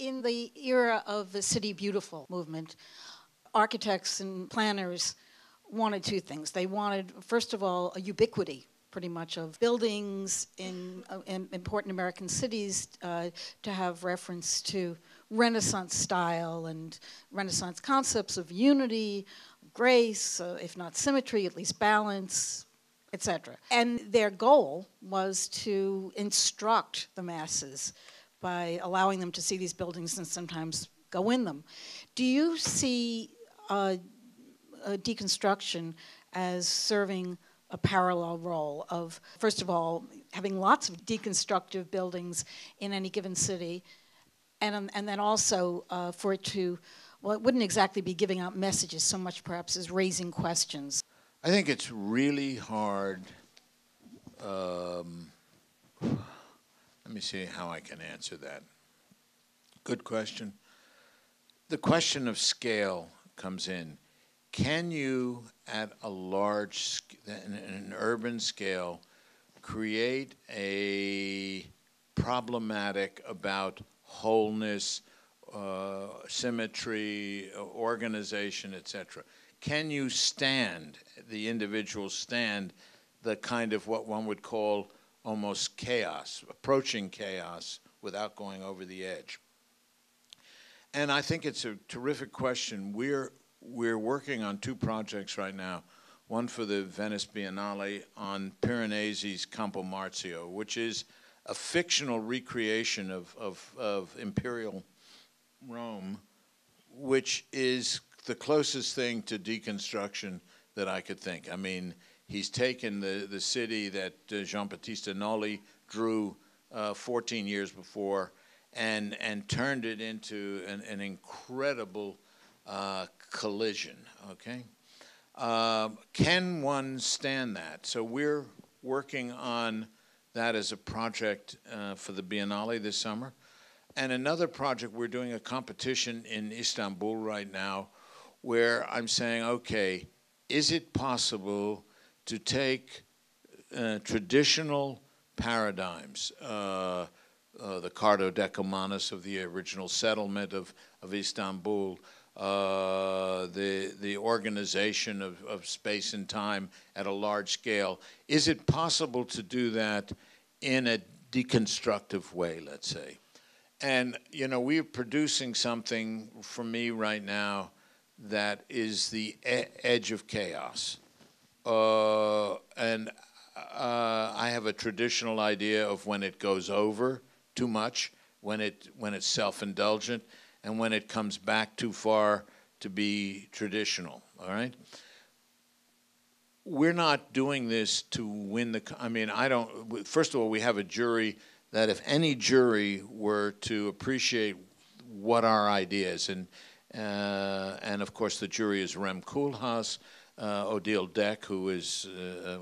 In the era of the City Beautiful movement, architects and planners wanted two things. They wanted, first of all, a ubiquity, pretty much, of buildings in important American cities to have reference to Renaissance style and Renaissance concepts of unity, grace, if not symmetry, at least balance, etc. And their goal was to instruct the masses by allowing them to see these buildings and sometimes go in them. Do you see deconstruction as serving a parallel role of, first of all, having lots of deconstructive buildings in any given city, and then also for it to, well, it wouldn't exactly be giving out messages so much perhaps as raising questions? I think it's really hard. Let me see how I can answer that. Good question. The question of scale comes in. Can you, at a large, an urban scale, create a problematic about wholeness, symmetry, organization, etc.? Can you stand, the individual stand, the kind of what one would call almost chaos, approaching chaos without going over the edge? And I think it's a terrific question. We're working on two projects right now, one for the Venice Biennale on Piranesi's Campo Marzio, which is a fictional recreation of imperial Rome, which is the closest thing to deconstruction that I could think. I mean, he's taken the city that Giambattista Nolli drew 14 years before and turned it into an incredible collision, okay? Can one stand that? So we're working on that as a project for the Biennale this summer. And another project, we're doing a competition in Istanbul right now where I'm saying, okay, is it possible to take traditional paradigms, the Cardo Decumanus of the original settlement of Istanbul, the organization of space and time at a large scale. Is it possible to do that in a deconstructive way, let's say? And, you know, we're producing something for me right now that is the edge of chaos. And I have a traditional idea of when it goes over too much, when it's self-indulgent, and when it comes back too far to be traditional, all right? We're not doing this to win the, I mean, first of all, we have a jury that if any jury were to appreciate what our idea is, and of course the jury is Rem Koolhaas, Odile Deck, who is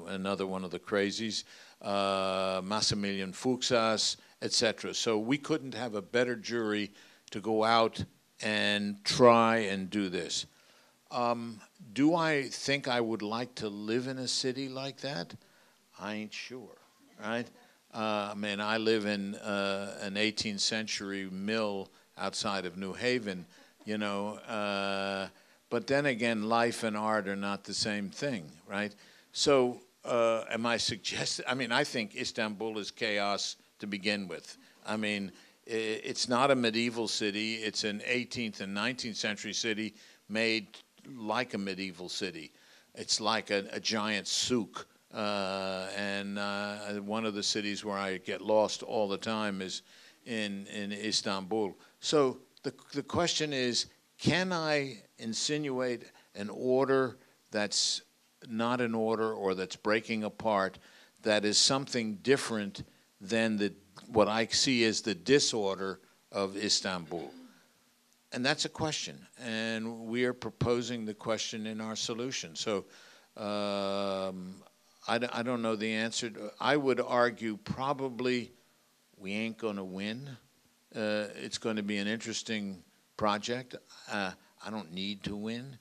another one of the crazies, Massimilian Fuchsas, etc. So we couldn't have a better jury to go out and try and do this. Do I think I would like to live in a city like that? I ain't sure, right? I mean, I live in an 18th century mill outside of New Haven, you know, but then again, life and art are not the same thing, right? So am I suggesting, I mean, I think Istanbul is chaos to begin with. I mean, it's not a medieval city. It's an 18th and 19th century city made like a medieval city. It's like a giant souk. And one of the cities where I get lost all the time is in Istanbul. So the question is, can I insinuate an order that's not an order or that's breaking apart that is something different than what I see as the disorder of Istanbul? And that's a question, and we are proposing the question in our solution. So I don't know the answer. I would argue probably we ain't going to win. It's going to be an interesting project. I don't need to win.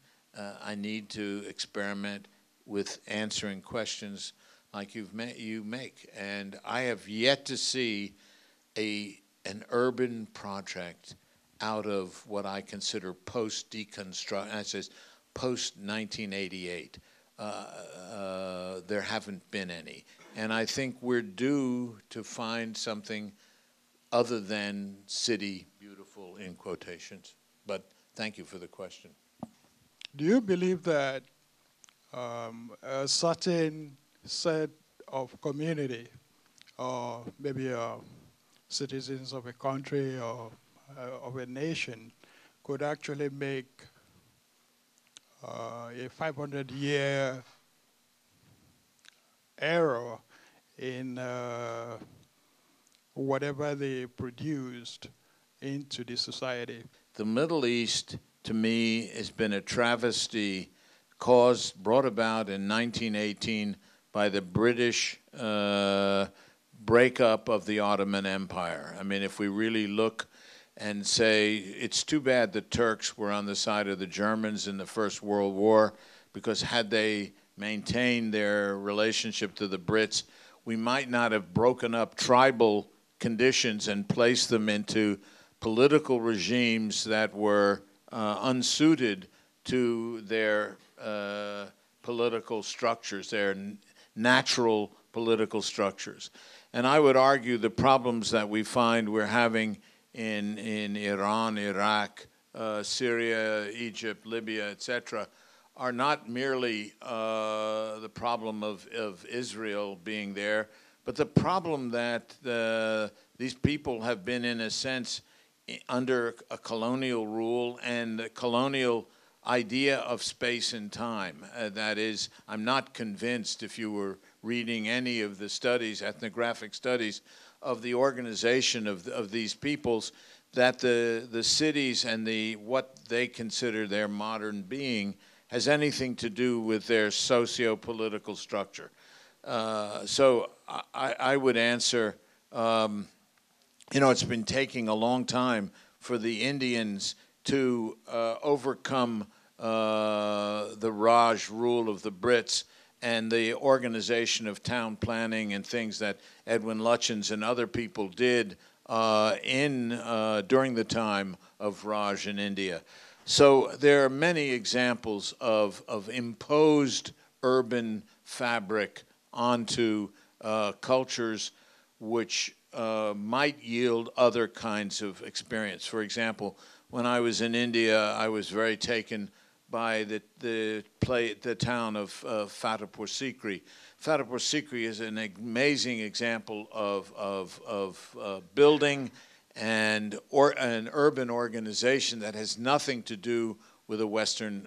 I need to experiment with answering questions like you make. And I have yet to see an urban project out of what I consider post-deconstruction, I says post-1988. There haven't been any. And I think we're due to find something other than city beautiful in quotations. But thank you for the question. Do you believe that a certain set of community, or maybe citizens of a country or of a nation, could actually make a 500-year error in whatever they produced into the society? The Middle East, to me, has been a travesty brought about in 1918 by the British breakup of the Ottoman Empire. I mean, if we really look and say, it's too bad the Turks were on the side of the Germans in the First World War, because had they maintained their relationship to the Brits, we might not have broken up tribal conditions and placed them into political regimes that were unsuited to their political structures, their natural political structures. And I would argue the problems that we find we're having in Iran, Iraq, Syria, Egypt, Libya, etc., are not merely the problem of Israel being there, but the problem that these people have been, in a sense, under a colonial rule and a colonial idea of space and time. That is, I'm not convinced, if you were reading any of the studies, ethnographic studies, of the organization of these peoples, that the cities and what they consider their modern being has anything to do with their socio-political structure. So I would answer, it's been taking a long time for the Indians to overcome the Raj rule of the Brits and the organization of town planning and things that Edwin Lutyens and other people did during the time of Raj in India. So there are many examples of imposed urban fabric onto cultures which might yield other kinds of experience. For example, when I was in India, I was very taken by the town of Fatehpur Sikri. Fatehpur Sikri is an amazing example of building and an urban organization that has nothing to do with a Western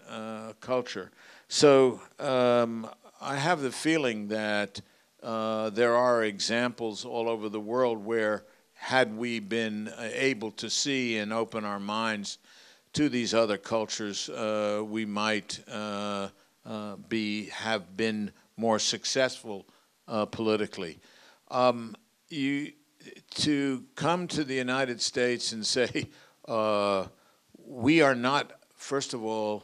culture. So I have the feeling that there are examples all over the world where, had we been able to see and open our minds to these other cultures, we might have been more successful politically. To come to the United States and say, we are not, first of all,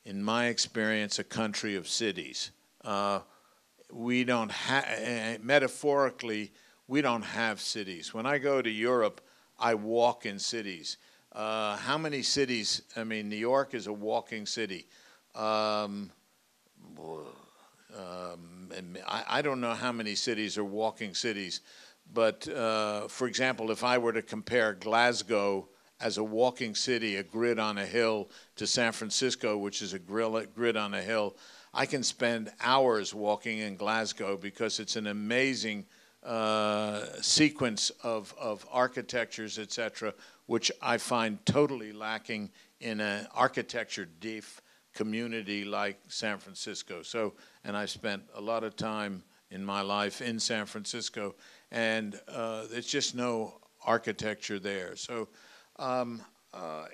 in my experience, a country of cities. We don't metaphorically, we don't have cities. When I go to Europe, I walk in cities. How many cities? I mean, New York is a walking city. I don't know how many cities are walking cities. But, for example, if I were to compare Glasgow as a walking city, a grid on a hill, to San Francisco, which is a grid on a hill, I can spend hours walking in Glasgow because it's an amazing sequence of architectures, etc., which I find totally lacking in an architecture-deaf community like San Francisco. So, and I've spent a lot of time in my life in San Francisco, and there's just no architecture there. So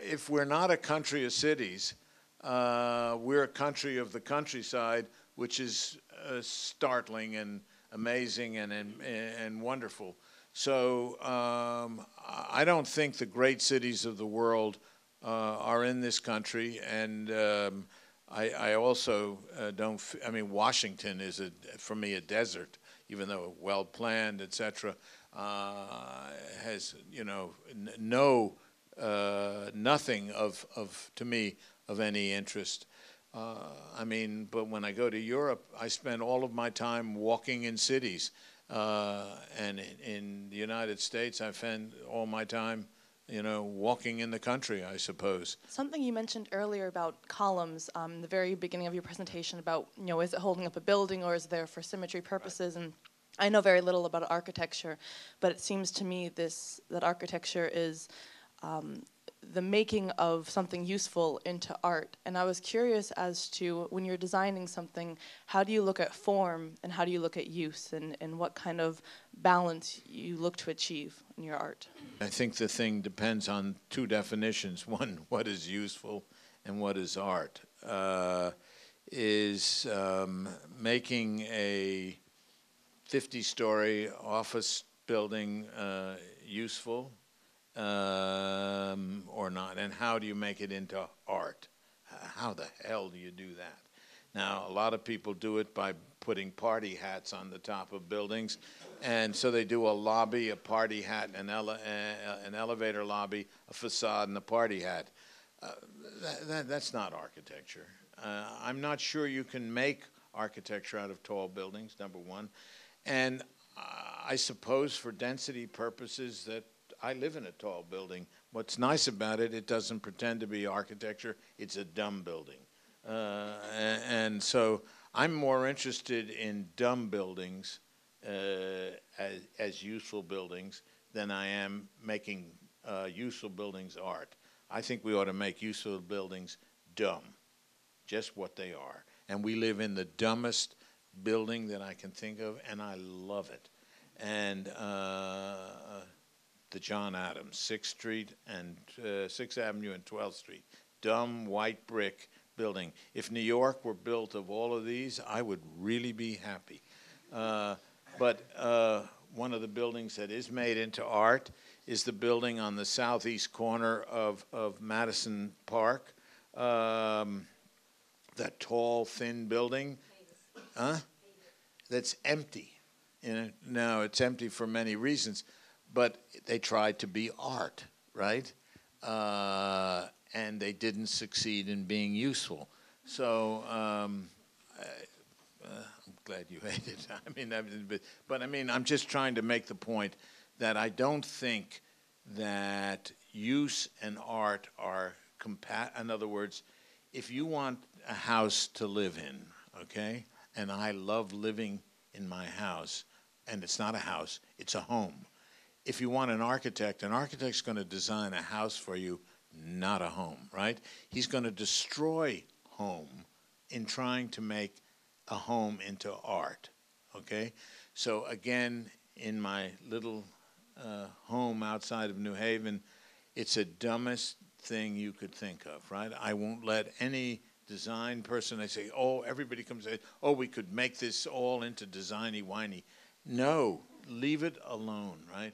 if we're not a country of cities, we're a country of the countryside, which is startling and amazing and wonderful. So I don't think the great cities of the world are in this country, and I also don't. I mean, Washington is for me a desert, even though well planned, etc. Has no nothing to me, of any interest. I mean, but when I go to Europe, I spend all of my time walking in cities. And in the United States, I spend all my time, walking in the country, I suppose. Something you mentioned earlier about columns, the very beginning of your presentation about, is it holding up a building or is it there for symmetry purposes? Right. And I know very little about architecture, but it seems to me that architecture is the making of something useful into art. And I was curious as to, when you're designing something, how do you look at form and how do you look at use, and what kind of balance you look to achieve in your art? I think the thing depends on two definitions. One, what is useful, and what is art. Is making a 50-story office building useful or not? And how do you make it into art? How the hell do you do that? Now, a lot of people do it by putting party hats on the top of buildings. And so they do a lobby, a party hat, an elevator lobby, a facade, and a party hat. That's not architecture. I'm not sure you can make architecture out of tall buildings, number one. And I suppose for density purposes that I live in a tall building. What's nice about it, it doesn't pretend to be architecture. It's a dumb building. And so I'm more interested in dumb buildings as useful buildings than I am making useful buildings art. I think we ought to make useful buildings dumb, just what they are. And we live in the dumbest building that I can think of, and I love it. And the John Adams, 6th Street and 6th Avenue and 12th Street, dumb white brick building. If New York were built of all of these, I would really be happy. But one of the buildings that is made into art is the building on the southeast corner of Madison Park. That tall, thin building. Huh? That's empty. No, it's empty for many reasons. But they tried to be art, right? And they didn't succeed in being useful. So I'm glad you hate it. I mean, but I mean, I'm just trying to make the point that I don't think that use and art are in other words, if you want a house to live in, okay, and I love living in my house, and it's not a house, it's a home. If you want an architect's going to design a house for you, not a home, right? He's going to destroy home in trying to make a home into art, okay? So again, in my little home outside of New Haven, it's the dumbest thing you could think of, right? I won't let any design person, I say, oh, everybody comes and says, oh, we could make this all into designy-whiny. No, leave it alone, right?